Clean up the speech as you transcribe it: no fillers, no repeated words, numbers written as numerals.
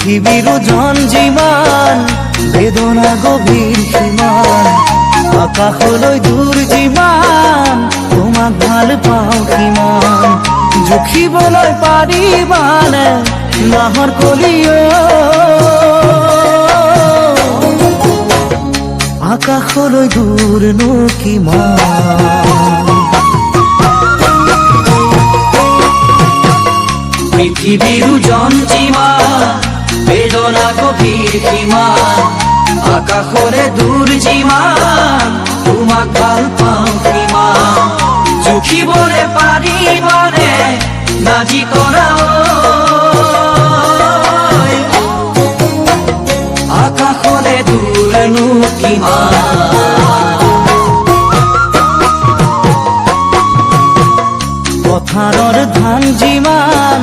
পৃথিবীৰ ওজন যিমান বেদনা গভীৰ সীমান আকাশলৈ দূৰ যিমান তোমাক ভাল পাওঁ কিমান জুখিবলৈ পাৰিবানে নাহৰ কলিও আকাশলৈ দূৰনো কিমান পৃথিবীৰ ওজন যিমান বেদনা গভীৰ সীমান আকাশলে দূৰ যিমান তোমাক ভাল পাওঁ কিমান জুখিবলে পাৰিবানে নাজি কৰা আকাশলে দূৰনো কিমান পথাৰৰ ধান যিমান